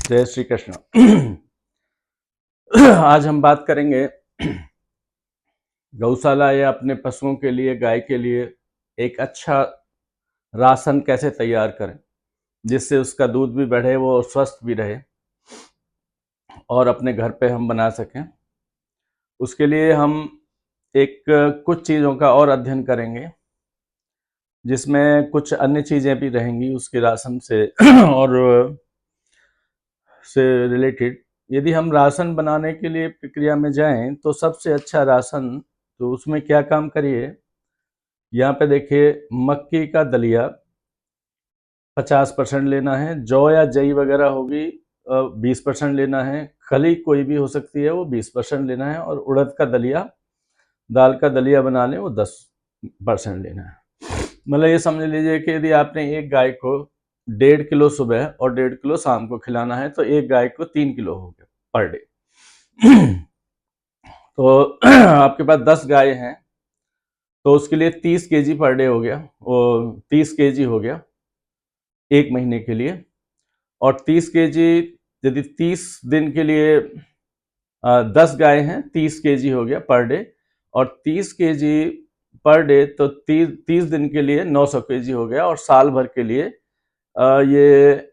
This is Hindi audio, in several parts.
जय श्री कृष्ण। आज हम बात करेंगे गौशाला या अपने पशुओं के लिए, गाय के लिए एक अच्छा राशन कैसे तैयार करें जिससे उसका दूध भी बढ़े, वो स्वस्थ भी रहे और अपने घर पे हम बना सकें। उसके लिए हम एक कुछ चीज़ों का और अध्ययन करेंगे जिसमें कुछ अन्य चीज़ें भी रहेंगी उसके राशन से और से रिलेटेड। यदि हम राशन बनाने के लिए प्रक्रिया में जाएं तो सबसे अच्छा राशन, तो उसमें क्या काम करिए, यहाँ पे देखिए मक्की का दलिया 50% लेना है, जौ या जई वगैरह होगी 20% लेना है, खली कोई भी हो सकती है वो 20% लेना है, और उड़द का दलिया, दाल का दलिया बना लें वो 10% लेना है। मतलब ये समझ लीजिए कि यदि आपने एक गाय को 1.5 किलो सुबह और 1.5 किलो शाम को खिलाना है तो एक गाय को 3 किलो हो गया पर डे। तो आपके पास 10 गाय हैं तो उसके लिए 30 kg पर डे हो गया, वो 30 kg हो गया एक महीने के लिए। और 30 kg यदि 30 दिन के लिए 10 गाय हैं, 30 kg हो गया पर डे, और 30 kg पर डे तो 30 दिन के लिए 900 kg हो गया, और साल भर के लिए ये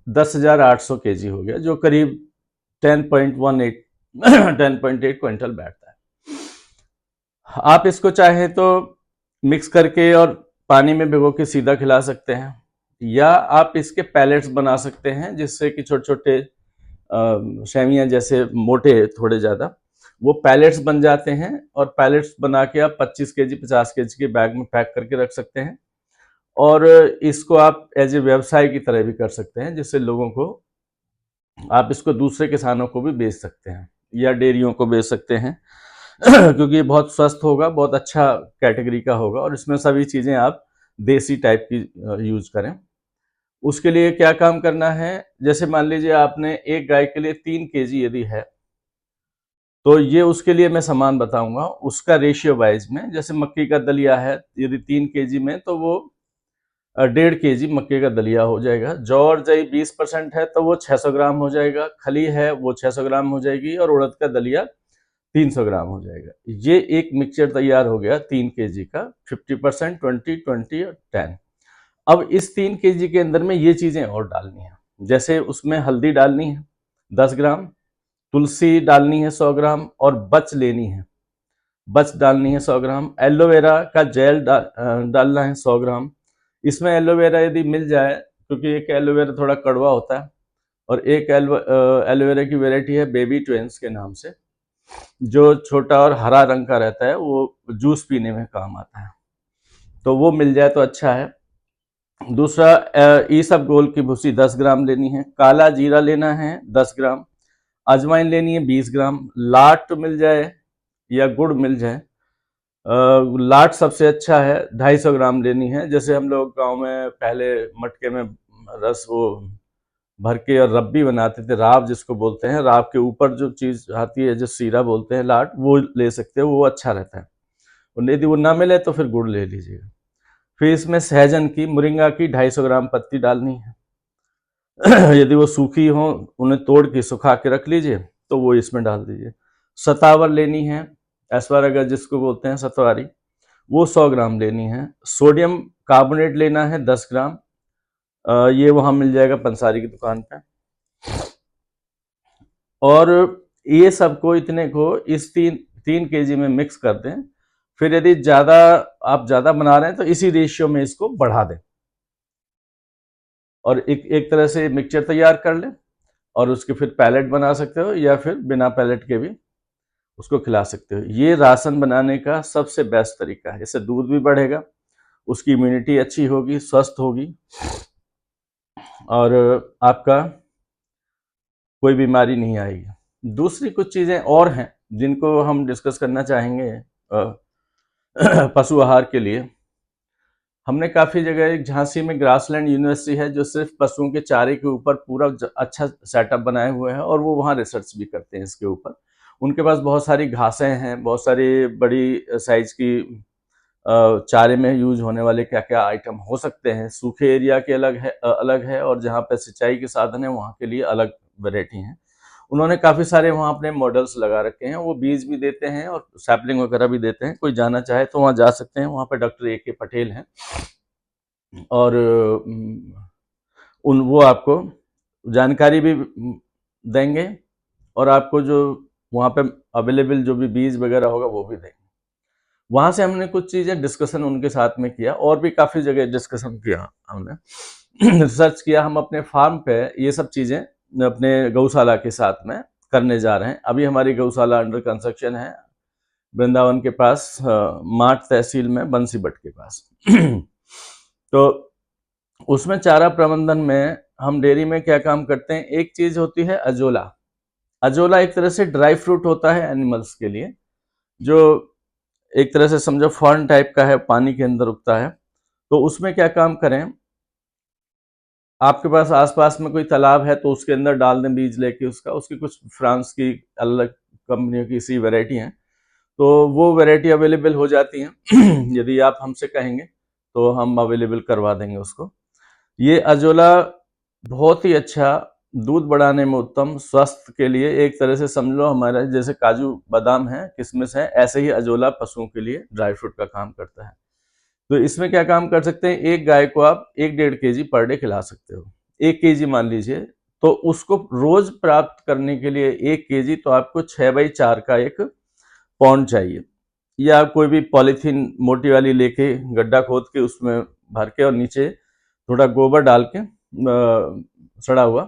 10,800 kg हो गया, जो करीब 10.18 10.8 क्विंटल बैठता है। आप इसको चाहे तो मिक्स करके और पानी में भिगो के सीधा खिला सकते हैं, या आप इसके पैलेट्स बना सकते हैं जिससे कि छोटे छोटे सेवियां जैसे मोटे थोड़े ज़्यादा, वो पैलेट्स बन जाते हैं, और पैलेट्स बना के आप 25 kg 50 kg के बैग में पैक करके रख सकते हैं। और इसको आप एज ए व्यवसाय की तरह भी कर सकते हैं, जिससे लोगों को, आप इसको दूसरे किसानों को भी बेच सकते हैं या डेयरियों को बेच सकते हैं क्योंकि ये बहुत स्वस्थ होगा, बहुत अच्छा कैटेगरी का होगा, और इसमें सभी चीज़ें आप देसी टाइप की यूज करें। उसके लिए क्या काम करना है, जैसे मान लीजिए आपने एक गाय के लिए 3 kg यदि है, तो ये उसके लिए मैं सामान बताऊंगा उसका रेशियो वाइज में। जैसे मक्की का दलिया है, यदि 3 kg में तो वो 1.5 kg मक्के का दलिया हो जाएगा। जौ और जई 20% है तो वो 600 ग्राम हो जाएगा, खली है वो 600 ग्राम हो जाएगी, और उड़द का दलिया 300 ग्राम हो जाएगा। ये एक मिक्सचर तैयार हो गया 3 kg का, 50%, 20, 20 और 10। अब इस 3 kg के अंदर में ये चीजें और डालनी है, जैसे उसमें हल्दी डालनी है 10 ग्राम, तुलसी डालनी है 100 ग्राम, और बच लेनी है, बच डालनी है 100 ग्राम, एलोवेरा का जेल डालना है 100 ग्राम। इसमें एलोवेरा यदि मिल जाए, क्योंकि एक एलोवेरा थोड़ा कड़वा होता है, और एक एलोवेरा की वेराइटी है बेबी ट्वेंस के नाम से, जो छोटा और हरा रंग का रहता है, वो जूस पीने में काम आता है, तो वो मिल जाए तो अच्छा है। दूसरा, ईसबगोल की भूसी 10 ग्राम लेनी है, काला जीरा लेना है 10 ग्राम, अजवाइन लेनी है 20 ग्राम, लाट मिल जाए या गुड़ मिल जाए, लाट सबसे अच्छा है 250 ग्राम लेनी है। जैसे हम लोग गांव में पहले मटके में रस वो भर के और रब्बी बनाते थे, राब जिसको बोलते हैं, राब के ऊपर जो चीज आती है जो सीरा बोलते हैं लाट, वो ले सकते हो, वो अच्छा रहता है। और यदि वो ना मिले तो फिर गुड़ ले लीजिएगा। फिर इसमें सहजन की, मुरिंगा की 250 ग्राम पत्ती डालनी है यदि वो सूखी हो, उन्हें तोड़ के सुखा के रख लीजिए तो वो इसमें डाल दीजिए। सतावर लेनी है, एस्पारागस जिसको बोलते हैं, सतवारी, वो 100 ग्राम लेनी है। सोडियम कार्बोनेट लेना है 10 ग्राम, ये वहां मिल जाएगा पंसारी की दुकान पे। और ये सबको, इतने को इस 3 kg में मिक्स कर दें। फिर यदि आप ज्यादा बना रहे हैं तो इसी रेशियो में इसको बढ़ा दें, और एक तरह से मिक्सचर तैयार कर लें, और उसके फिर पैलेट बना सकते हो, या फिर बिना पैलेट के भी उसको खिला सकते हो। ये राशन बनाने का सबसे बेस्ट तरीका है, इससे दूध भी बढ़ेगा, उसकी इम्यूनिटी अच्छी होगी, स्वस्थ होगी, और आपका कोई बीमारी नहीं आएगी। दूसरी कुछ चीज़ें और हैं जिनको हम डिस्कस करना चाहेंगे पशु आहार के लिए। हमने काफ़ी जगह, एक झांसी में ग्रासलैंड यूनिवर्सिटी है जो सिर्फ पशुओं के चारे के ऊपर पूरा अच्छा सेटअप बनाए हुए हैं, और वो वहाँ रिसर्च भी करते हैं इसके ऊपर। उनके पास बहुत सारी घासें हैं, बहुत सारी बड़ी साइज की चारे में यूज होने वाले क्या क्या आइटम हो सकते हैं। सूखे एरिया के अलग है और जहाँ पे सिंचाई के साधन है वहाँ के लिए अलग वैरायटी हैं। उन्होंने काफ़ी सारे वहाँ अपने मॉडल्स लगा रखे हैं, वो बीज भी देते हैं और सैपलिंग वगैरह भी देते हैं। कोई जाना चाहे तो वहाँ जा सकते हैं, वहाँ पे डॉक्टर AK पटेल हैं और वो आपको जानकारी भी देंगे और आपको जो वहाँ पे अवेलेबल जो भी बीज वगैरह होगा वो भी देंगे। वहाँ से हमने कुछ चीज़ें डिस्कशन उनके साथ में किया और भी काफ़ी जगह डिस्कशन किया हमने रिसर्च किया। हम अपने फार्म पे ये सब चीज़ें अपने गौशाला के साथ में करने जा रहे हैं। अभी हमारी गौशाला अंडर कंस्ट्रक्शन है वृंदावन के पास, माठ तहसील में बंसीबट के पास। तो उसमें चारा प्रबंधन में हम डेयरी में क्या काम करते हैं, एक चीज होती है अजोला। अजोला एक तरह से ड्राई फ्रूट होता है एनिमल्स के लिए, जो एक तरह से समझो फर्न टाइप का है, पानी के अंदर उगता है। तो उसमें क्या काम करें, आपके पास आसपास में कोई तालाब है तो उसके अंदर डाल दें बीज लेके उसका। उसकी कुछ फ्रांस की अलग कंपनियों की सी वैरायटी हैं, तो वो वैरायटी अवेलेबल हो जाती हैं। यदि आप हमसे कहेंगे तो हम अवेलेबल करवा देंगे उसको। ये अजोला बहुत ही अच्छा, दूध बढ़ाने में उत्तम, स्वास्थ्य के लिए एक तरह से समझ लो हमारा जैसे काजू बादाम है, किशमिश है, ऐसे ही अजोला पशुओं के लिए ड्राई फ्रूट का काम करता है। तो इसमें क्या काम कर सकते हैं, एक गाय को आप 1-1.5 kg पर डे खिला सकते हो। 1 kg मान लीजिए, तो उसको रोज प्राप्त करने के लिए 1 kg तो आपको 6x4 का एक पौंड चाहिए, या कोई भी पॉलीथीन मोटी वाली लेके गड्ढा खोद के उसमें भर के और नीचे थोड़ा गोबर डाल के सड़ा हुआ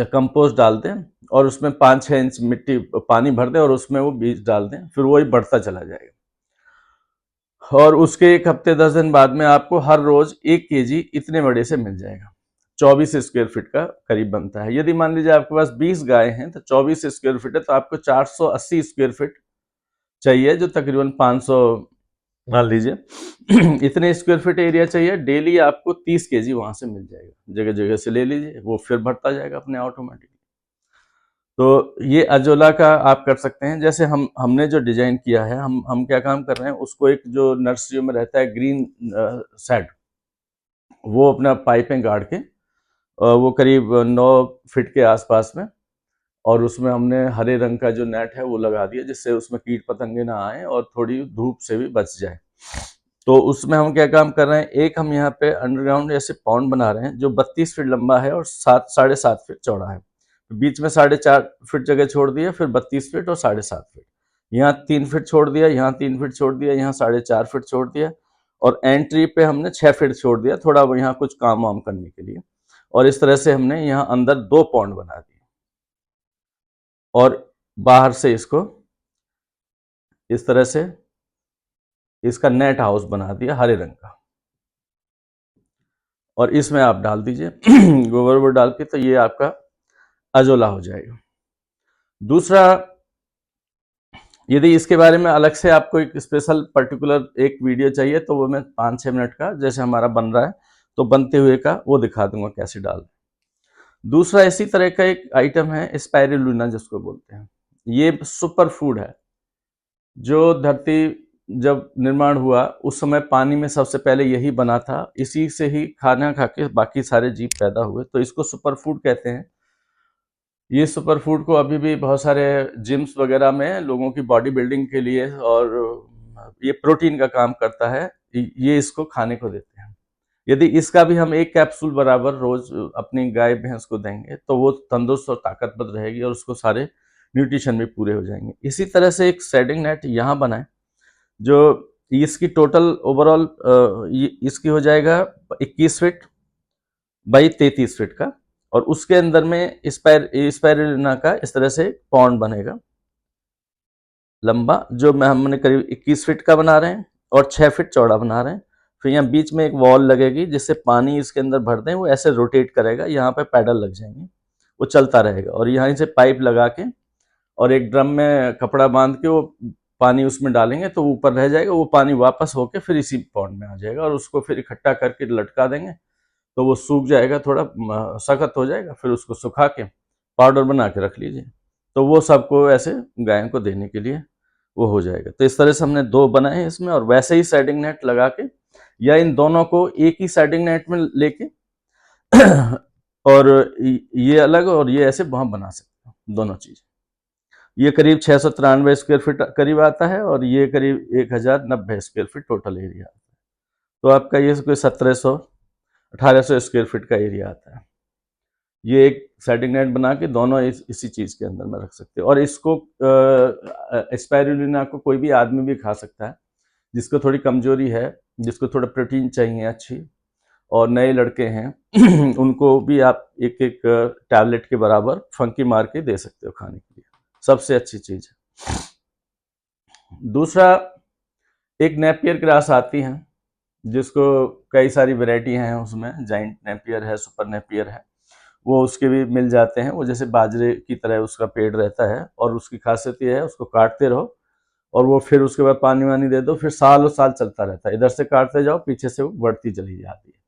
कंपोस्ट डाल दें और उसमें 5-6 इंच मिट्टी पानी भर दें और उसमें वो बीज डाल दें, फिर वही बढ़ता चला जाएगा। और उसके 1 हफ्ते 10 दिन बाद में आपको हर रोज 1 kg इतने बड़े से मिल जाएगा। 24 स्क्वायर फीट का करीब बनता है। यदि मान लीजिए आपके पास 20 गाय हैं तो 24 स्क्वायर फीट है, तो आपको 480 स्क्वायर फीट चाहिए, जो तकरीबन 500 मान लीजिए इतने स्क्वायर फीट एरिया चाहिए। डेली आपको 30 kg वहां से मिल जाएगा, जगह जगह से ले लीजिए, वो फिर बढ़ता जाएगा अपने ऑटोमेटिक। तो ये अजोला का आप कर सकते हैं। जैसे हमने जो डिजाइन किया है, हम क्या काम कर रहे हैं, उसको एक जो नर्सरियों में रहता है ग्रीन सेट, वो अपना पाइपें गाड़ के वो करीब 9 फीट के आसपास में, और उसमें हमने हरे रंग का जो नेट है वो लगा दिया, जिससे उसमें कीट पतंगे ना आए और थोड़ी धूप से भी बच जाए। तो उसमें हम क्या काम कर रहे हैं, एक हम यहाँ पे अंडरग्राउंड ऐसे पॉन्ड बना रहे हैं जो 32 फीट लंबा है और 7-7.5 फीट चौड़ा है। बीच में 4.5 फीट जगह छोड़ दिया, फिर 32 फीट और 7.5 फीट, यहाँ 3 फीट छोड़ दिया, यहाँ 3 फीट छोड़ दिया, यहाँ 4.5 फीट छोड़ दिया, और एंट्री पे हमने 6 फीट छोड़ दिया, थोड़ा यहाँ कुछ काम वाम करने के लिए। और इस तरह से हमने यहाँ अंदर 2 पॉन्ड बना दिए और बाहर से इसको इस तरह से इसका नेट हाउस बना दिया हरे रंग का, और इसमें आप डाल दीजिए गोबर वोबर डाल के, तो ये आपका अजोला हो जाएगा। दूसरा, यदि इसके बारे में अलग से आपको एक स्पेशल पर्टिकुलर एक वीडियो चाहिए तो वो मैं 5-6 मिनट का, जैसे हमारा बन रहा है तो बनते हुए का वो दिखा दूंगा कैसे डाल। दूसरा इसी तरह का एक आइटम है स्पाइरुलिना, जिसको बोलते हैं। ये सुपर फूड है, जो धरती जब निर्माण हुआ उस समय पानी में सबसे पहले यही बना था, इसी से ही खाना खा के बाकी सारे जीव पैदा हुए, तो इसको सुपर फूड कहते हैं। ये सुपर फूड को अभी भी बहुत सारे जिम्स वगैरह में लोगों की बॉडी बिल्डिंग के लिए, और ये प्रोटीन का काम करता है, ये इसको खाने को देते हैं। यदि इसका भी हम एक कैप्सूल बराबर रोज अपनी गाय भैंस को देंगे तो वो तंदुरुस्त और ताकतवर रहेगी और उसको सारे न्यूट्रिशन भी पूरे हो जाएंगे। इसी तरह से एक शेडिंग नेट यहाँ बनाए, जो इसकी टोटल ओवरऑल इसकी हो जाएगा 21 फीट बाई 33 फीट का, और उसके अंदर में स्पाइरुलिना का इस तरह से पॉन्ड बनेगा लंबा, जो हमने करीब 21 फीट का बना रहे हैं और 6 फीट चौड़ा बना रहे हैं। फिर यहाँ बीच में एक वॉल लगेगी, जिससे पानी इसके अंदर भर दें, वो ऐसे रोटेट करेगा, यहाँ पे पैडल लग जाएंगे, वो चलता रहेगा, और यहाँ से पाइप लगा के और एक ड्रम में कपड़ा बांध के वो पानी उसमें डालेंगे तो ऊपर रह जाएगा, वो पानी वापस होके फिर इसी पॉन्ड में आ जाएगा, और उसको फिर इकट्ठा करके लटका देंगे तो वो सूख जाएगा, थोड़ा सख्त हो जाएगा, फिर उसको सुखा के पाउडर बना के रख लीजिए। तो वो सबको ऐसे गायों को देने के लिए वो हो जाएगा। तो इस तरह से हमने 2 बनाए हैं इसमें, और वैसे ही सेटिंग नेट लगा के या इन दोनों को एक ही सेटिंग नेट में लेके और ये अलग और ये ऐसे वहां बना सकते हो दोनों चीज। ये करीब 693 स्क्वायर फीट करीब आता है, और ये करीब 1090 स्क्वायर फीट टोटल एरिया आता है। तो आपका ये कोई 1700 1800 स्क्वायर फीट का एरिया आता है। ये एक सेटिंग नेट बना के दोनों इसी चीज के अंदर में रख सकते हो। और इसको स्पाइरुलिना को कोई भी आदमी भी खा सकता है, जिसको थोड़ी कमजोरी है, जिसको थोड़ा प्रोटीन चाहिए अच्छी, और नए लड़के हैं उनको भी आप एक एक टैबलेट के बराबर फंकी मार के दे सकते हो खाने के लिए। सबसे अच्छी चीज है। दूसरा, एक नेपियर ग्रास आती है, जिसको कई सारी वैरायटी हैं उसमें, जाइंट नेपियर है, सुपर नेपियर है, वो उसके भी मिल जाते हैं। वो जैसे बाजरे की तरह उसका पेड़ रहता है, और उसकी खासियत ये है उसको काटते रहो और वो फिर उसके बाद पानी वानी दे दो, फिर सालों साल चलता रहता है। इधर से काटते जाओ, पीछे से वो बढ़ती चली जाती है।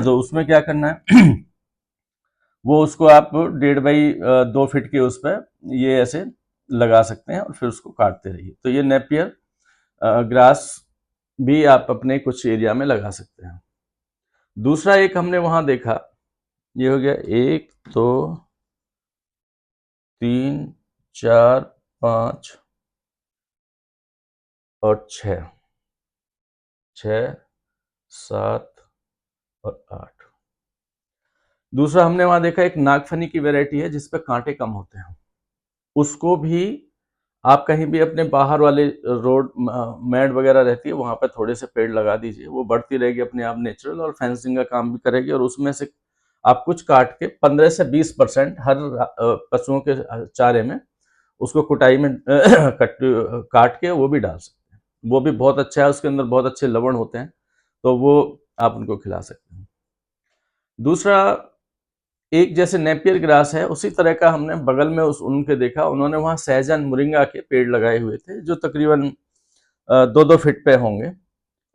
तो उसमें क्या करना है वो उसको आप 1.5 बाई 2 फीट के उस पर ये ऐसे लगा सकते हैं, और फिर उसको काटते रहिए। तो ये नेपियर ग्रास भी आप अपने कुछ एरिया में लगा सकते हैं। दूसरा एक हमने वहां देखा, ये हो गया 1 2 3 4 5 और 6 6 7 और 8। दूसरा हमने वहां देखा एक नागफनी की वैरायटी है जिसपे कांटे कम होते हैं। उसको भी आप कहीं भी अपने बाहर वाले रोड मैड वगैरह रहती है, वहां पर थोड़े से पेड़ लगा दीजिए, वो बढ़ती रहेगी अपने आप नेचुरल, और फेंसिंग का काम भी करेगी। और उसमें से आप कुछ काट के 15 से 20% हर पशुओं के चारे में उसको कुटाई में काट के वो भी डाल सकते हैं। वो भी बहुत अच्छा है, उसके अंदर बहुत अच्छे लवण होते हैं, तो वो आप उनको खिला सकते हैं। दूसरा, एक जैसे नेपियर ग्रास है उसी तरह का हमने बगल में उनके देखा, उन्होंने वहां सहजन मुरिंगा के पेड़ लगाए हुए थे, जो तकरीबन 2-2 फीट पे होंगे,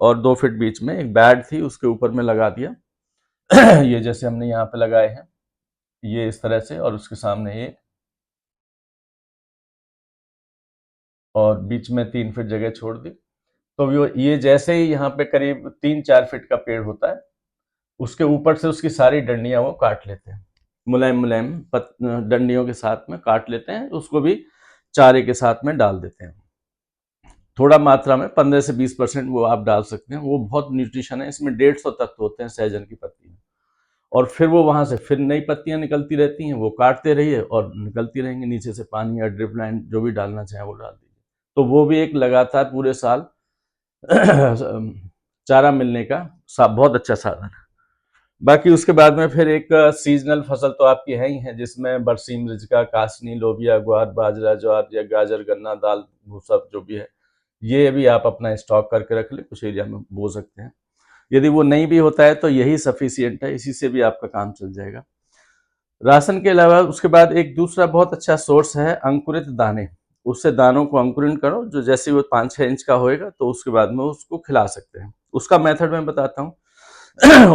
और 2 फीट बीच में एक बैड थी, उसके ऊपर में लगा दिया। ये जैसे हमने यहाँ पे लगाए हैं, ये इस तरह से, और उसके सामने ये, और बीच में 3 फीट जगह छोड़ दी। तो ये जैसे ही यहाँ पे करीब 3-4 फीट का पेड़ होता है, उसके ऊपर से उसकी सारी डंडियां वो काट लेते हैं, मुलायम मुलायम डंडियों के साथ में काट लेते हैं, उसको भी चारे के साथ में डाल देते हैं। थोड़ा मात्रा में 15 से 20% वो आप डाल सकते हैं। वो बहुत न्यूट्रिशन है, इसमें 150 तत्व होते हैं सहजन की पत्ती में। और फिर वो वहां से फिर नई पत्तियां निकलती रहती हैं, वो काटते रहिए और निकलती रहेंगी, नीचे से पानी या ड्रिप लाइन जो भी डालना चाहे वो डाल दीजिए। तो वो भी एक लगातार पूरे साल चारा मिलने का बहुत अच्छा साधन है। बाकी उसके बाद में फिर एक सीजनल फसल तो आपकी है ही है, जिसमें बरसीम, रिजका, कासनी, लोबिया, ग्वार, बाजरा, ज्वार या गाजर, गन्ना, दाल, भूसा जो भी है, ये भी आप अपना स्टॉक करके रख ले, कुछ एरिया में बो सकते हैं। यदि वो नहीं भी होता है तो यही सफिशियंट है, इसी से भी आपका काम चल जाएगा। राशन के अलावा उसके बाद एक दूसरा बहुत अच्छा सोर्स है अंकुरित दाने। उससे दानों को अंकुरित करो, जो जैसे वो 5-6 इंच का होएगा तो उसके बाद में उसको खिला सकते हैं। उसका मेथड मैं बताता हूँ।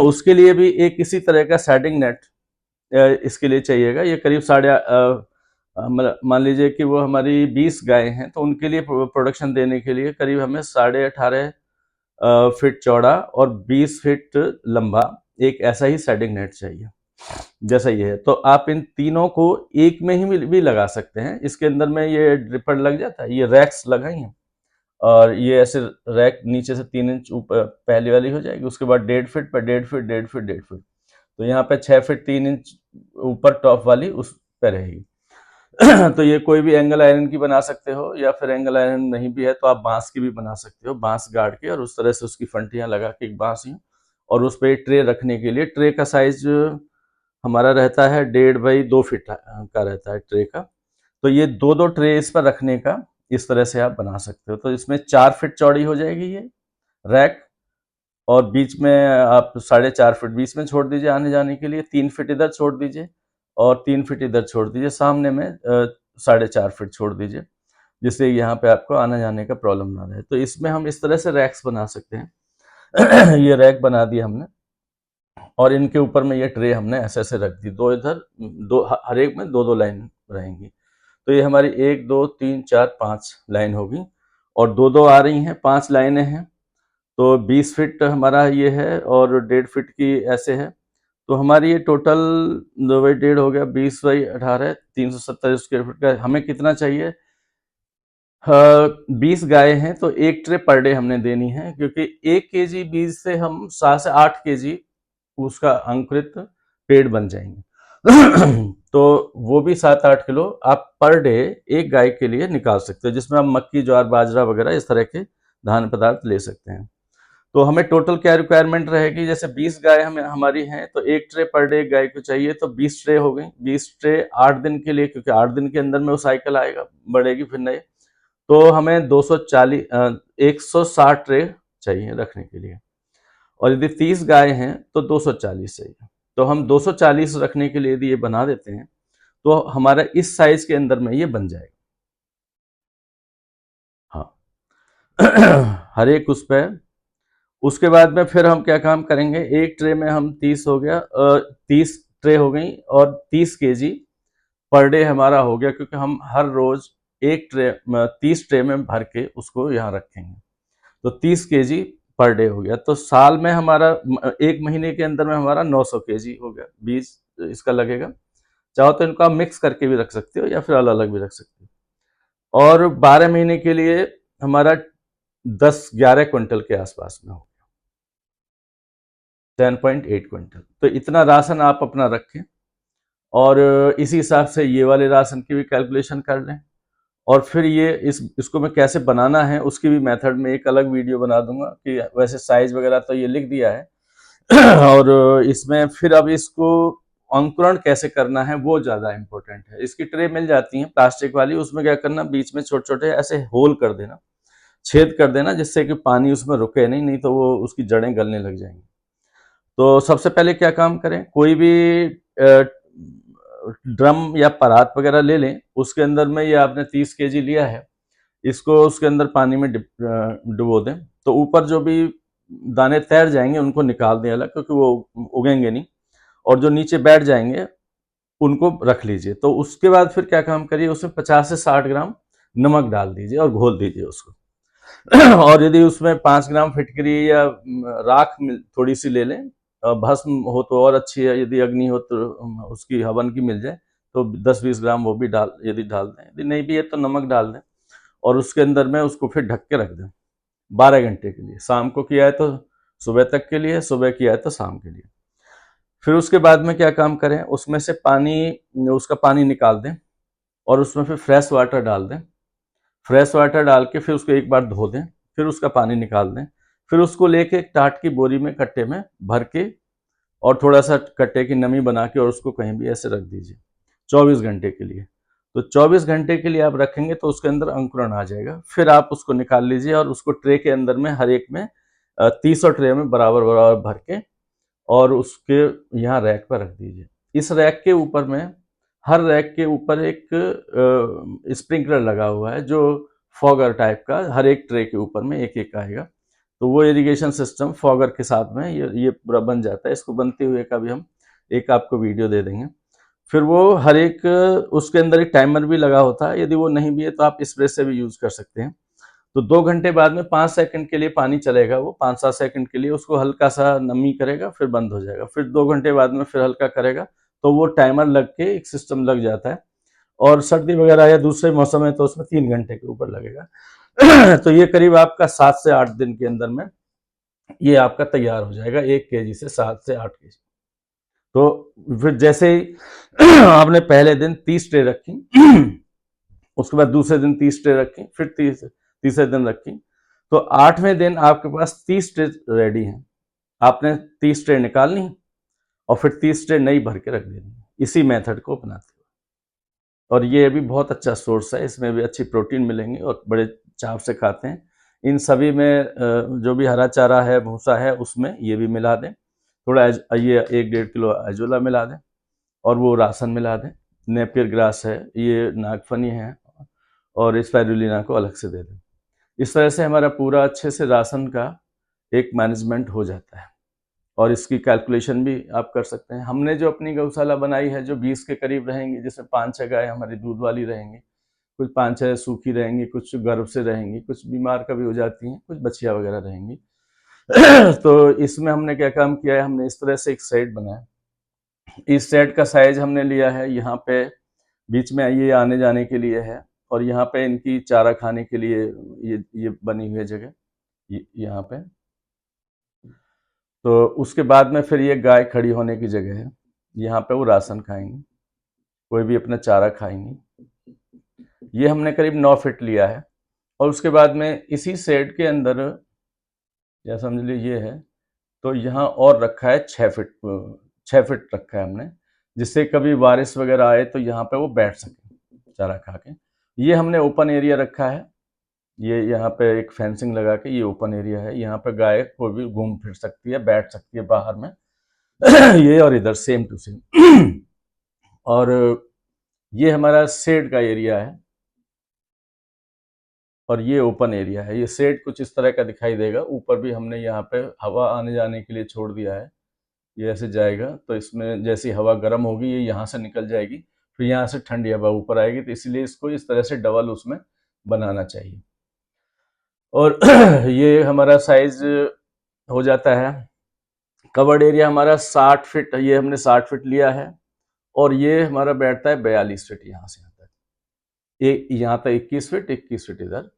उसके लिए भी एक इसी तरह का सेटिंग नेट इसके लिए चाहिएगा। ये करीब मान लीजिए कि वो हमारी 20 गाय हैं, तो उनके लिए प्रोडक्शन देने के लिए करीब हमें 18.5 फीट चौड़ा और 20 फीट लंबा एक ऐसा ही सेटिंग नेट चाहिए जैसा ये है। तो आप इन तीनों को एक में ही भी लगा सकते हैं। इसके अंदर में ये ड्रिपर लग जाता है, ये रैक्स लगाई हैं, और ये ऐसे रैक नीचे से 3 इंच ऊपर पहली वाली हो जाएगी, उसके बाद 1.5 फीट पर 1.5 फीट 1.5 फीट 1.5 फीट, तो यहाँ पे 6 फीट 3 इंच ऊपर टॉप वाली उस पे रहेगी। तो ये कोई भी एंगल आयरन की बना सकते हो, या फिर एंगल आयरन नहीं भी है तो आप बांस की भी बना सकते हो, बांस गाड़ के और उस तरह से उसकी फंटियां लगा के एक बांस ही, और उस पर ट्रे रखने के लिए, ट्रे का साइज हमारा रहता है 1.5 बाई 2 फीट का रहता है ट्रे का। तो ये 2-2 ट्रे इस पर रखने का इस तरह से आप बना सकते हो। तो इसमें 4 फीट चौड़ी हो जाएगी ये रैक, और बीच में आप 4.5 फीट बीच में छोड़ दीजिए आने जाने के लिए, 3 फीट इधर छोड़ दीजिए और 3 फीट इधर छोड़ दीजिए, सामने में 4.5 फीट छोड़ दीजिए, जिससे यहाँ पे आपको आने जाने का प्रॉब्लम ना रहे। तो इसमें हम इस तरह से रैक्स बना सकते हैं। ये रैक बना दिया हमने, और इनके ऊपर में ये ट्रे हमने ऐसे ऐसे रख दी, 2 इधर 2, हर एक में 2-2 लाइन रहेंगी। तो ये हमारी 1 2 3 4 5 लाइन होगी और 2 2 आ रही हैं, 5 लाइनें हैं। तो 20 फीट हमारा ये है और 1.5 फीट की ऐसे है। तो हमारी ये टोटल 2/1.5 हो गया, 20/18 370 स्क्वायर फीट का। हमें कितना चाहिए? 20 गाय हैं तो 1 ट्रे पर डे हमने देनी है, क्योंकि 1 केजी बीज से हम 7 से 8 केजी उसका अंकुरित पेड़ बन जाएंगे। तो वो भी 7-8 किलो आप पर डे एक गाय के लिए निकाल सकते हो, जिसमें आप मक्की, ज्वार, बाजरा वगैरह इस तरह के धान पदार्थ ले सकते हैं। तो हमें टोटल क्या रिक्वायरमेंट रहेगी? जैसे 20 गाय हमें हमारी हैं तो 1 ट्रे पर डे गाय को चाहिए, तो 20 ट्रे हो गई। 20 ट्रे 8 दिन के लिए, क्योंकि 8 दिन के अंदर में वो साइकिल आएगा, बढ़ेगी फिर नए। तो हमें 160 ट्रे चाहिए रखने के लिए, और यदि 30 गाय हैं तो 240 चाहिए। तो हम 240 रखने के लिए यदि ये बना देते हैं तो हमारा इस साइज के अंदर में ये बन जाएगा। हाँ। हर एक उस पर। उसके बाद में फिर हम क्या काम करेंगे? एक ट्रे में हम 30 हो गया, 30 ट्रे हो गई और 30 केजी पर डे हमारा हो गया, क्योंकि हम हर रोज एक ट्रे 30 ट्रे में भर के उसको यहाँ रखेंगे। तो 30 केजी पर डे हो गया। तो साल में हमारा एक महीने के अंदर में हमारा 900 केजी हो गया, बीज इसका लगेगा। चाहो तो इनको आप मिक्स करके भी रख सकते हो या फिर अलग अलग भी रख सकते हो। और 12 महीने के लिए हमारा 10-11 क्विंटल के आसपास में हो, 10.8 क्विंटल। तो इतना राशन आप अपना रखें और इसी हिसाब से ये वाले राशन की भी कैलकुलेशन कर लें। और फिर ये इसको मैं कैसे बनाना है उसकी भी मेथड में एक अलग वीडियो बना दूंगा, कि वैसे साइज वगैरह तो ये लिख दिया है। और इसमें फिर अब इसको अंकुरण कैसे करना है वो ज्यादा इंपॉर्टेंट है। इसकी ट्रे मिल जाती है प्लास्टिक वाली, उसमें क्या करना, बीच में छोटे छोटे ऐसे होल कर देना, छेद कर देना, जिससे कि पानी उसमें रुके नहीं तो वो उसकी जड़ें गलने लग जाएंगी। तो सबसे पहले क्या काम करें, कोई भी ड्रम या परात वगैरह ले लें, उसके अंदर में ये आपने 30 केजी लिया है, इसको उसके अंदर पानी में डुबो दें। तो ऊपर जो भी दाने तैर जाएंगे उनको निकाल दें अलग, क्योंकि वो उगेंगे नहीं, और जो नीचे बैठ जाएंगे उनको रख लीजिए। तो उसके बाद फिर क्या काम करिए, उसमें 50 से 60 ग्राम नमक डाल दीजिए और घोल दीजिए उसको। और यदि उसमें 5 ग्राम फिटकरी या राख थोड़ी सी ले लें, भस्म हो तो और अच्छी है, यदि अग्नि हो तो उसकी हवन की मिल जाए तो 10-20 ग्राम वो भी यदि डाल दें, यदि नहीं भी है तो नमक डाल दें। और उसके अंदर में उसको फिर ढक के रख दें 12 घंटे के लिए। शाम को किया है तो सुबह तक के लिए, सुबह किया है तो शाम के लिए। फिर उसके बाद में क्या काम करें, उसमें से उसका पानी निकाल दें और उसमें फिर फ्रेश वाटर डाल दें। फ्रेश वाटर डाल के फिर उसको एक बार धो दें, फिर उसका पानी निकाल दें। फिर उसको लेके एक टाट की बोरी में, कट्टे में भर के, और थोड़ा सा कट्टे की नमी बना के और उसको कहीं भी ऐसे रख दीजिए 24 घंटे के लिए। तो 24 घंटे के लिए आप रखेंगे तो उसके अंदर अंकुरण आ जाएगा। फिर आप उसको निकाल लीजिए और उसको ट्रे के अंदर में, हर एक में 30 ट्रे में बराबर बराबर भर के, और उसके यहाँ रैक पर रख दीजिए। इस रैक के ऊपर में, हर रैक के ऊपर एक स्प्रिंकलर लगा हुआ है, जो फॉगर टाइप का, हर एक ट्रे के ऊपर में एक एक आएगा। तो वो इरिगेशन सिस्टम फॉगर के साथ में ये पूरा बन जाता है। इसको बनते हुए का भी हम एक आपको वीडियो दे देंगे। फिर वो हर एक, उसके अंदर एक टाइमर भी लगा होता है, यदि वो नहीं भी है तो आप स्प्रे से भी यूज कर सकते हैं। तो 2 घंटे बाद में 5 सेकंड के लिए पानी चलेगा, वो 5-7 सेकंड के लिए उसको हल्का सा नमी करेगा, फिर बंद हो जाएगा। फिर 2 घंटे बाद में फिर हल्का करेगा, तो वो टाइमर लग के एक सिस्टम लग जाता है। और सर्दी वगैरह या दूसरे मौसम है तो उसमें 3 घंटे के ऊपर लगेगा। तो ये करीब आपका 7 से 8 दिन के अंदर में ये आपका तैयार हो जाएगा, 1 केजी से 7 से 8 केजी। तो फिर जैसे ही आपने पहले दिन 30 ट्रे रखी, उसके बाद दूसरे दिन 30 ट्रे रखी, फिर तीसरे दिन रखी, तो 8वें दिन आपके पास 30 ट्रे रेडी हैं। आपने 30 ट्रे निकालनी और फिर 30 ट्रे नई भर के रख देनी, इसी मेथड को अपनाते हुए। और ये भी बहुत अच्छा सोर्स है, इसमें भी अच्छी प्रोटीन मिलेंगे और बड़े चाव से खाते हैं। इन सभी में जो भी हरा चारा है, भूसा है, उसमें ये भी मिला दें। थोड़ा ये 1-1.5 किलो एजोला मिला दें और वो राशन मिला दें। नेपियर ग्रास है, ये नागफनी है, और स्पाइरुलिना को अलग से दे दें। इस तरह से हमारा पूरा अच्छे से राशन का एक मैनेजमेंट हो जाता है। और इसकी कैलकुलेशन भी आप कर सकते हैं। हमने जो अपनी गौशाला बनाई है, जो 20 के करीब रहेंगी, जिसमें 5-6 गाय हमारी दूध वाली रहेंगी, कुछ 5-6 सूखी रहेंगी, कुछ गर्भ से रहेंगी, कुछ बीमार कभी हो जाती हैं, कुछ बच्चियां वगैरह रहेंगी। तो इसमें हमने क्या काम किया है, हमने इस तरह से एक सेट बनाया। इस सेट का साइज हमने लिया है, यहाँ पे बीच में ये आने जाने के लिए है, और यहाँ पे इनकी चारा खाने के लिए ये बनी हुई है जगह, यहाँ पे। तो उसके बाद में फिर ये गाय खड़ी होने की जगह है, यहाँ पे वो राशन खाएंगी, कोई भी अपना चारा खाएंगी। ये हमने करीब 9 फीट लिया है, और उसके बाद में इसी शेड के अंदर, या समझ लीजिए ये है, तो यहाँ और रखा है 6 फीट रखा है हमने, जिससे कभी बारिश वगैरह आए तो यहाँ पे वो बैठ सके चारा खा के। ये हमने ओपन एरिया रखा है, ये यहाँ पे एक फेंसिंग लगा के ये ओपन एरिया है, यहाँ पे गाय कोई भी घूम फिर सकती है, बैठ सकती है बाहर में। ये और इधर सेम टू सेम। और ये हमारा शेड का एरिया है, और ये ओपन एरिया है। ये शेड कुछ इस तरह का दिखाई देगा। ऊपर भी हमने यहाँ पे हवा आने जाने के लिए छोड़ दिया है, ये ऐसे जाएगा, तो इसमें जैसी हवा गर्म होगी ये यहाँ से निकल जाएगी, फिर यहाँ से ठंडी हवा ऊपर आएगी, तो इसलिए इसको इस तरह से डबल उसमें बनाना चाहिए। और ये हमारा साइज हो जाता है, कवर्ड एरिया हमारा 60 फीट, ये हमने 60 फीट लिया है, और ये हमारा बैठता है 42 फीट यहाँ से यहाँ तक, यहाँ तक 21 फीट 21 फीट इधर,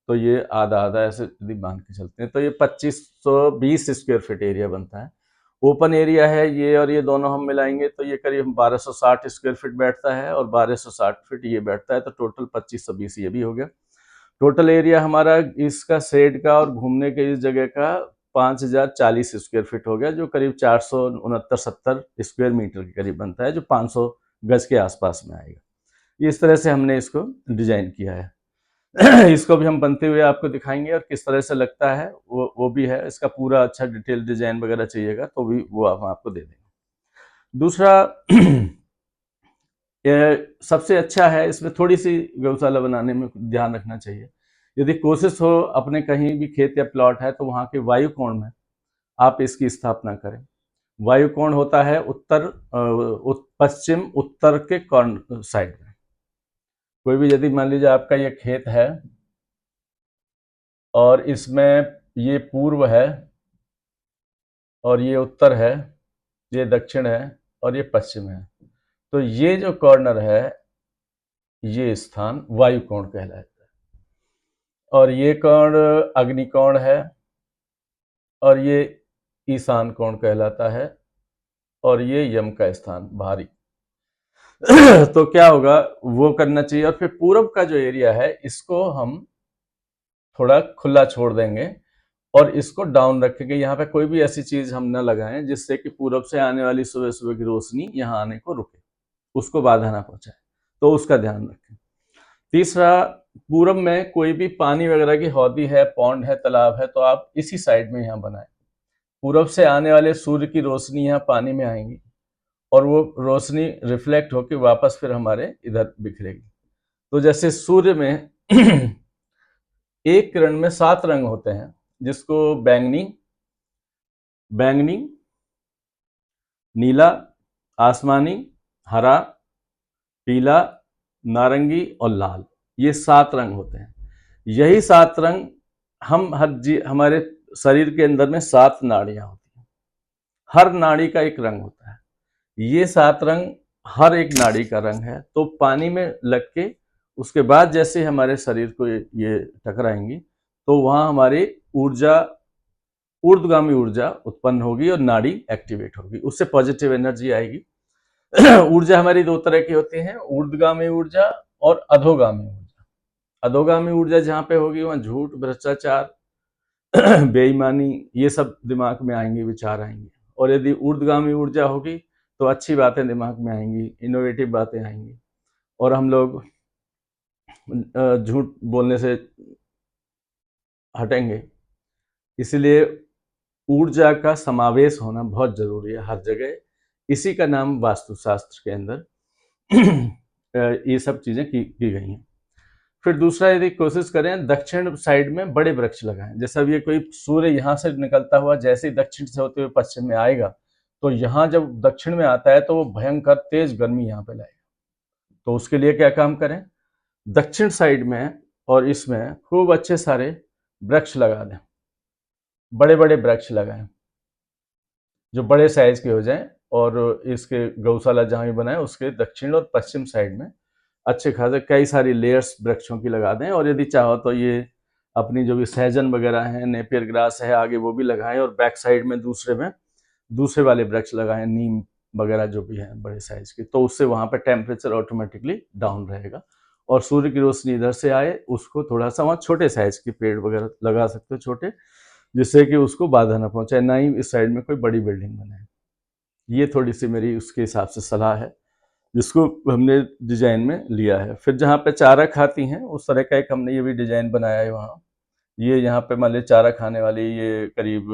तो ये आधा आधा ऐसे यदि बांध के चलते हैं तो ये 2520 स्क्वायर फीट एरिया बनता है। ओपन एरिया है ये, और ये दोनों हम मिलाएंगे तो ये करीब 1260 स्क्वायर फीट बैठता है, और 1260 फीट ये बैठता है, तो टोटल 2520 ये भी हो गया। टोटल एरिया हमारा इसका शेड का और घूमने के इस जगह का 5040 स्क्वायर फीट हो गया, जो करीब 469-70 स्क्वायर मीटर के करीब बनता है, जो 500 गज के आसपास में आएगा। इस तरह से हमने इसको डिजाइन किया है। इसको भी हम बनते हुए आपको दिखाएंगे, और किस तरह से लगता है वो भी है। इसका पूरा अच्छा डिटेल डिजाइन वगैरह चाहिएगा तो भी वो हम आपको दे देंगे। दूसरा, सबसे अच्छा है, इसमें थोड़ी सी गौशाला बनाने में ध्यान रखना चाहिए। यदि कोशिश हो अपने कहीं भी खेत या प्लॉट है तो वहाँ के वायु कोण में आप इसकी स्थापना करें। वायु कोण होता है पश्चिम उत्तर के कॉर्नर साइड में। कोई भी, यदि मान लीजिए आपका ये खेत है और इसमें ये पूर्व है, और ये उत्तर है, ये दक्षिण है, और ये पश्चिम है, तो ये जो कॉर्नर है, ये स्थान वायु कोण कहलाता है। और ये कोण अग्नि कोण है, और ये ईशान कोण कहलाता है, और ये यम का स्थान भारी। तो क्या होगा वो करना चाहिए। और फिर पूरब का जो एरिया है इसको हम थोड़ा खुला छोड़ देंगे, और इसको डाउन रखेंगे। यहाँ पे कोई भी ऐसी चीज हम न लगाएं जिससे कि पूरब से आने वाली सुबह सुबह की रोशनी यहाँ आने को रुके, उसको बाधा ना पहुंचाए, तो उसका ध्यान रखें। तीसरा, पूरब में कोई भी पानी वगैरह की हौदी है, पौंड है, तालाब है, तो आप इसी साइड में यहाँ बनाएं। पूरब से आने वाले सूर्य की रोशनी यहाँ पानी में आएंगी, और वो रोशनी रिफ्लेक्ट होकर वापस फिर हमारे इधर बिखरेगी। तो जैसे सूर्य में एक किरण में 7 रंग होते हैं, जिसको बैंगनी, नीला, आसमानी, हरा, पीला, नारंगी और लाल, ये 7 रंग होते हैं। यही 7 रंग हमारे शरीर के अंदर में 7 नाड़ियां होती हैं, हर नाड़ी का एक रंग होता है। ये 7 रंग हर एक नाड़ी का रंग है। तो पानी में लग के उसके बाद जैसे हमारे शरीर को ये टकराएंगी, तो वहां हमारी ऊर्ध्वगामी ऊर्जा उत्पन्न होगी और नाड़ी एक्टिवेट होगी, उससे पॉजिटिव एनर्जी आएगी। ऊर्जा हमारी 2 तरह की होती है, ऊर्ध्वगामी ऊर्जा और अधोगामी ऊर्जा। अधोगामी ऊर्जा जहाँ पे होगी वहां झूठ, भ्रष्टाचार, बेईमानी, ये सब दिमाग में आएंगे, विचार आएंगे। और यदि ऊर्ध्वगामी ऊर्जा होगी तो अच्छी बातें दिमाग में आएंगी, इनोवेटिव बातें आएंगी, और हम लोग झूठ बोलने से हटेंगे। इसलिए ऊर्जा का समावेश होना बहुत जरूरी है हर जगह। इसी का नाम वास्तुशास्त्र के अंदर ये सब चीजें की गई हैं। फिर दूसरा, यदि कोशिश करें दक्षिण साइड में बड़े वृक्ष लगाएं। जैसे अब ये कोई सूर्य यहाँ से निकलता हुआ जैसे ही दक्षिण से होते हुए पश्चिम में आएगा, तो यहाँ जब दक्षिण में आता है तो वो भयंकर तेज गर्मी यहाँ पे लाएगा। तो उसके लिए क्या काम करें, दक्षिण साइड में और इसमें खूब अच्छे सारे वृक्ष लगा दें, बड़े बड़े वृक्ष लगाएं जो बड़े साइज के हो जाएं, और इसके गौशाला जहां भी बनाए उसके दक्षिण और पश्चिम साइड में अच्छे खासे कई सारी लेयर्स वृक्षों की लगा दें। और यदि चाहो तो ये अपनी जो भी सहजन वगैरह है, नेपियर ग्रास है, आगे वो भी लगाएं, और बैक साइड में दूसरे वाले वृक्ष लगाएं, नीम वगैरह जो भी है बड़े साइज के, तो उससे वहां पर टेम्परेचर ऑटोमेटिकली डाउन रहेगा। और सूर्य की रोशनी इधर से आए, उसको थोड़ा सा वहाँ छोटे साइज के पेड़ वगैरह लगा सकते हो छोटे, जिससे कि उसको बाधा ना पहुंचे, ना ही इस साइड में कोई बड़ी बिल्डिंग बने। ये थोड़ी सी मेरी उसके हिसाब से सलाह है जिसको हमने डिजाइन में लिया है। फिर जहाँ पे चारा खाती हैं उस तरह का एक हमने ये भी डिजाइन बनाया है वहाँ। ये यहाँ पे मान लीजिए चारा खाने वाली ये करीब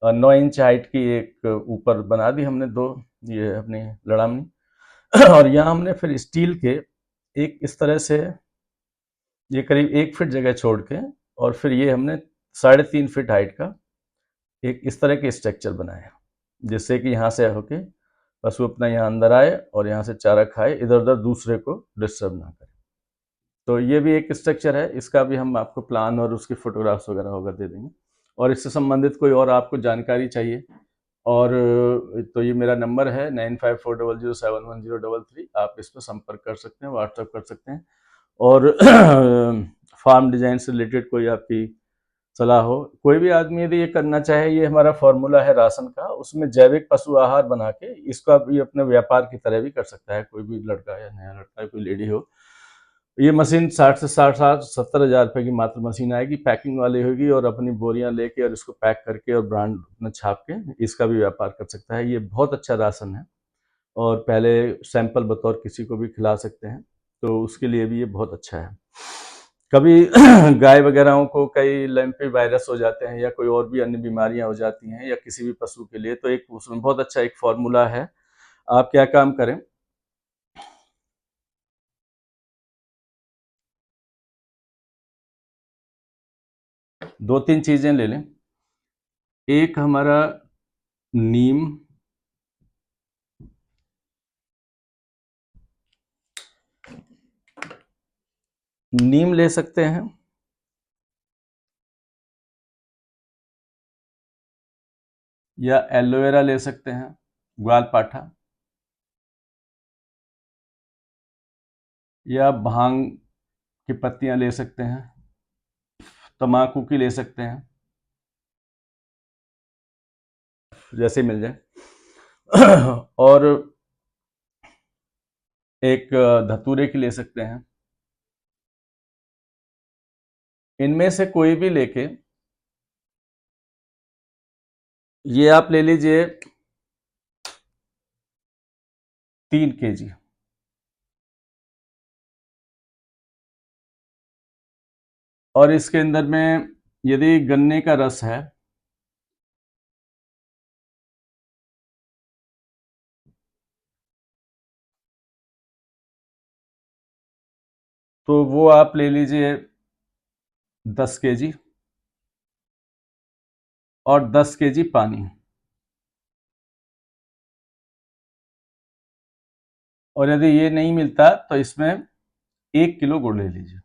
9 इंच हाइट की एक ऊपर बना दी हमने दो ये अपनी लड़ामनी और यहाँ हमने फिर स्टील के एक इस तरह से ये करीब 1 फीट जगह छोड़ के, और फिर ये हमने 3.5 फीट हाइट का एक इस तरह के स्ट्रक्चर बनाया, जिससे कि यहाँ से होके पशु अपना यहाँ अंदर आए और यहाँ से चारा खाए, इधर उधर दूसरे को डिस्टर्ब ना करे। तो ये भी एक स्ट्रक्चर है, इसका भी हम आपको प्लान और उसकी फोटोग्राफ्स वगैरह होगा दे देंगे। और इससे संबंधित कोई और आपको जानकारी चाहिए और तो ये मेरा नंबर है 9540071033, आप इस पर संपर्क कर सकते हैं, व्हाट्सएप कर सकते हैं। और फार्म डिजाइन से रिलेटेड कोई आपकी सलाह हो, कोई भी आदमी यदि ये करना चाहे, ये हमारा फॉर्मूला है राशन का, उसमें जैविक पशु आहार बना के इसका भी अपने व्यापार की तरह भी कर सकता है कोई भी लड़का या नया लड़का, कोई लेडी हो। ये मशीन 60 से 70 हज़ार रुपए की मात्र मशीन आएगी, पैकिंग वाली होगी, और अपनी बोरियां लेके और इसको पैक करके और ब्रांड में छाप के इसका भी व्यापार कर सकता है। ये बहुत अच्छा राशन है और पहले सैंपल बतौर किसी को भी खिला सकते हैं, तो उसके लिए भी ये बहुत अच्छा है। कभी गाय वगैरह को कई लैंपी वायरस हो जाते हैं या कोई और भी अन्य बीमारियां हो जाती हैं, या किसी भी पशु के लिए, तो एक उसमें बहुत अच्छा एक फॉर्मूला है। आप क्या काम करें, 2-3 चीजें ले लें। एक हमारा नीम, नीम ले सकते हैं, या एलोवेरा ले सकते हैं, ग्वालपाठा, या भांग की पत्तियां ले सकते हैं, तम्बाकू की ले सकते हैं, जैसे मिल जाए और एक धतूरे की ले सकते हैं। इनमें से कोई भी लेके ये आप ले लीजिए 3 kg, और इसके अंदर में यदि गन्ने का रस है तो वो आप ले लीजिए 10 kg, और 10 kg पानी, और यदि ये नहीं मिलता तो इसमें 1 किलो गुड़ ले लीजिए।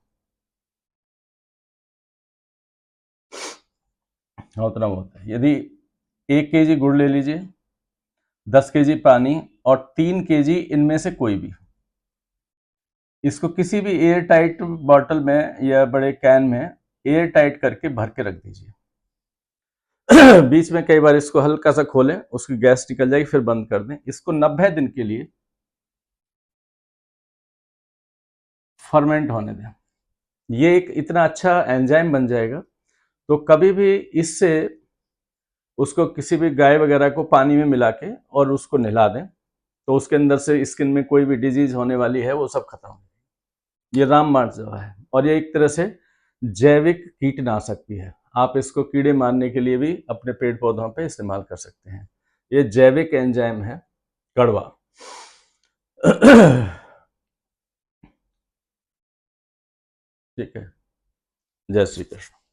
हाँ, उतना बहुत है। यदि 1 kg गुड़ ले लीजिए, 10 kg पानी, और 3 kg इनमें से कोई भी, इसको किसी भी एयर टाइट बॉटल में या बड़े कैन में एयर टाइट करके भर के रख दीजिए। बीच में कई बार इसको हल्का सा खोलें, उसकी गैस निकल जाएगी, फिर बंद कर दें। इसको 90 दिन के लिए फर्मेंट होने दें। ये एक इतना अच्छा एंजाइम बन जाएगा, तो कभी भी इससे उसको किसी भी गाय वगैरह को पानी में मिला के और उसको नहला दें, तो उसके अंदर से स्किन में कोई भी डिजीज होने वाली है वो सब खत्म हो। ये रामबाण दवा है, और ये एक तरह से जैविक कीटनाशक भी है। आप इसको कीड़े मारने के लिए भी अपने पेड़ पौधों पे इस्तेमाल कर सकते हैं। ये जैविक एंजाइम है कड़वा। ठीक है, जय श्री कृष्ण।